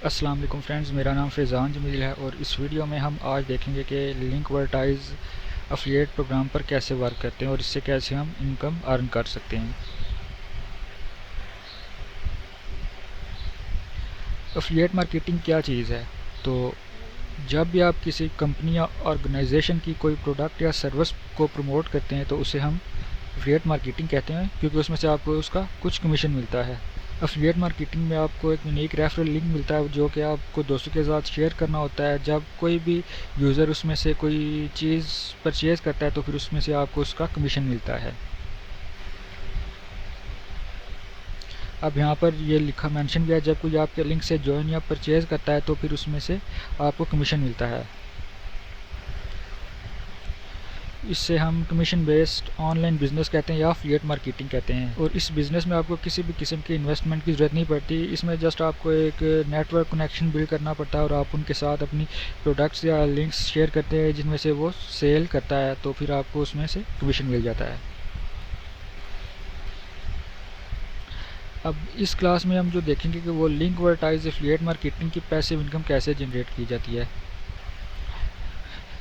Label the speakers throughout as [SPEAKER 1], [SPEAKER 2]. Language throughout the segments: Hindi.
[SPEAKER 1] अस्सलाम वालेकुम फ्रेंड्स, मेरा नाम फैज़ान जमील है और इस वीडियो में हम आज देखेंगे कि लिंकवर्टाइज अफिलिएट प्रोग्राम पर कैसे वर्क करते हैं और इससे कैसे हम इनकम अर्न कर सकते हैं। अफिलिएट मार्केटिंग क्या चीज़ है? तो जब भी आप किसी कंपनी या ऑर्गेनाइजेशन की कोई प्रोडक्ट या सर्विस को प्रमोट करते हैं तो उसे हम अफिलिएट मार्केटिंग कहते हैं, क्योंकि उसमें से आपको उसका कुछ कमीशन मिलता है। अफिलिएट मार्केटिंग में आपको एक यूनिक रेफरल लिंक मिलता है जो कि आपको दोस्तों के साथ शेयर करना होता है। जब कोई भी यूज़र उसमें से कोई चीज़ परचेज़ करता है तो फिर उसमें से आपको उसका कमीशन मिलता है। अब यहाँ पर ये लिखा मेंशन किया है, जब कोई आपके लिंक से ज्वाइन या परचेज़ करता है तो फिर उसमें से आपको कमीशन मिलता है। इससे हम कमीशन बेस्ड ऑनलाइन बिज़नेस कहते हैं या अफिलिएट मार्केटिंग कहते हैं। और इस बिज़नेस में आपको किसी भी किस्म की इन्वेस्टमेंट की ज़रूरत नहीं पड़ती। इसमें जस्ट आपको एक नेटवर्क कनेक्शन बिल्ड करना पड़ता है और आप उनके साथ अपनी प्रोडक्ट्स या लिंक्स शेयर करते हैं जिनमें से वो सेल करता है, तो फिर आपको उसमें से कमीशन मिल जाता है। अब इस क्लास में हम जो देखेंगे कि वो लिंकवर्टाइज अफिलिएट मार्केटिंग की पैसिव इनकम कैसे जनरेट की जाती है।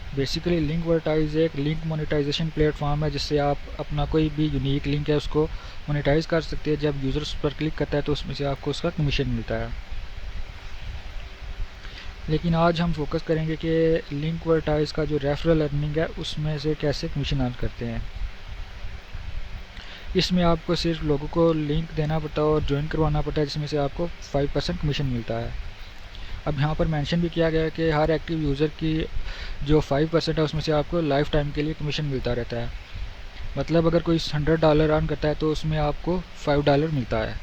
[SPEAKER 1] बेसिकली लिंकवर्टाइज एक लिंक मोनेटाइजेशन प्लेटफॉर्म है जिससे आप अपना कोई भी यूनिक लिंक है उसको मोनेटाइज कर सकते हैं। जब यूज़र उस पर क्लिक करता है तो उसमें से आपको उसका कमीशन मिलता है। लेकिन आज हम फोकस करेंगे कि लिंकवर्टाइज का जो रेफरल अर्निंग है उसमें से कैसे कमीशन अर्न करते हैं। इसमें आपको सिर्फ लोगों को लिंक देना पड़ता है और ज्वाइन करवाना पड़ता है, जिसमें से आपको 5% कमीशन मिलता है। अब यहाँ पर मेंशन भी किया गया है कि हर एक्टिव यूज़र की जो 5% है उसमें से आपको लाइफ टाइम के लिए कमीशन मिलता रहता है। मतलब अगर कोई $100 अर्न करता है तो उसमें आपको $5 मिलता है।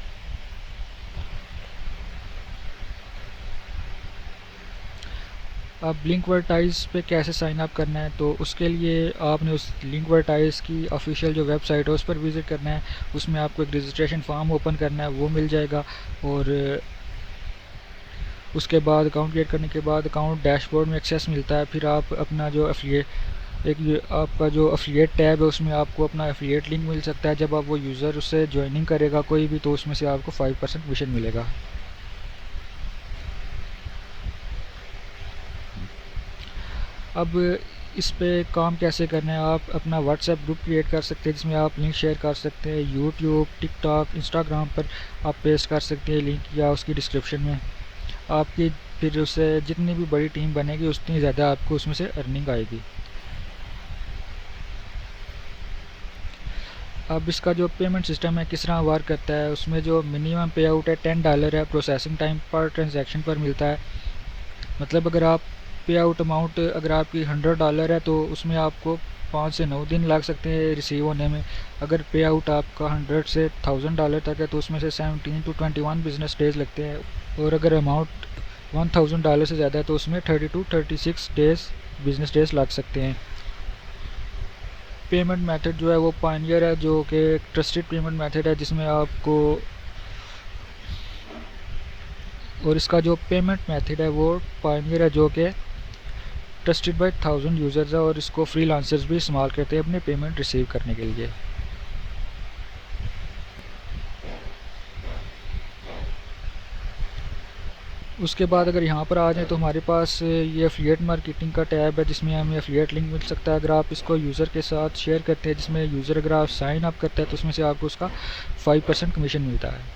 [SPEAKER 1] अब लिंकवर्टाइज पे कैसे साइन अप करना है, तो उसके लिए आपने उस लिंकवर्टाइज की ऑफिशियल जो वेबसाइट है उस पर विज़िट करना है। उसमें आपको एक रजिस्ट्रेशन फॉर्म ओपन करना है, वो मिल जाएगा। और उसके बाद अकाउंट क्रिएट करने के बाद अकाउंट डैशबोर्ड में एक्सेस मिलता है। फिर आप अपना जो आपका जो अफिलिएट टैब है उसमें आपको अपना अफिलिएट लिंक मिल सकता है। जब आप वो यूज़र उससे ज्वाइनिंग करेगा कोई भी तो उसमें से आपको 5% कमीशन मिलेगा। अब इस पे काम कैसे करना है, आप अपना व्हाट्सएप ग्रुप क्रिएट कर सकते हैं जिसमें आप लिंक शेयर कर सकते हैं। यूट्यूब, टिकटॉक, इंस्टाग्राम पर आप पेस्ट कर सकते हैं लिंक या उसकी डिस्क्रिप्शन में। आपकी फिर उससे जितनी भी बड़ी टीम बनेगी उतनी ज़्यादा आपको उसमें से अर्निंग आएगी। अब इसका जो पेमेंट सिस्टम है किस तरह वर्क करता है, उसमें जो मिनिमम पे आउट है $10 है, प्रोसेसिंग टाइम पर ट्रांजैक्शन पर मिलता है। मतलब अगर आप पे आउट अमाउंट अगर आपकी $100 है तो उसमें आपको 5 से 9 दिन लग सकते हैं रिसीव होने में। अगर पे आउट आपका 100 से $1000 तक है तो उसमें से 17 to 21 बिजनेस डेज लगते हैं। और अगर अमाउंट $1000 से ज़्यादा है तो उसमें 30 to 36 डेज बिजनेस डेज लग सकते हैं। पेमेंट मेथड जो है वो पायनियर है, जो कि ट्रस्टेड पेमेंट मेथड है जिसमें आपको, और इसका जो पेमेंट मेथड है वो पायनियर है जो कि ट्रस्टेड बाय 1000 यूज़र्स है और इसको फ्रीलांसर्स भी इस्तेमाल करते हैं अपने पेमेंट रिसीव करने के लिए। उसके बाद अगर यहाँ पर आ जाए तो हमारे पास ये अफिलिएट मार्केटिंग का टैब है जिसमें हमें अफिलिएट लिंक मिल सकता है। अगर आप इसको यूज़र के साथ शेयर करते हैं, जिसमें यूज़र अगर आप साइन अप करते हैं तो उसमें से आपको उसका 5% कमीशन मिलता है।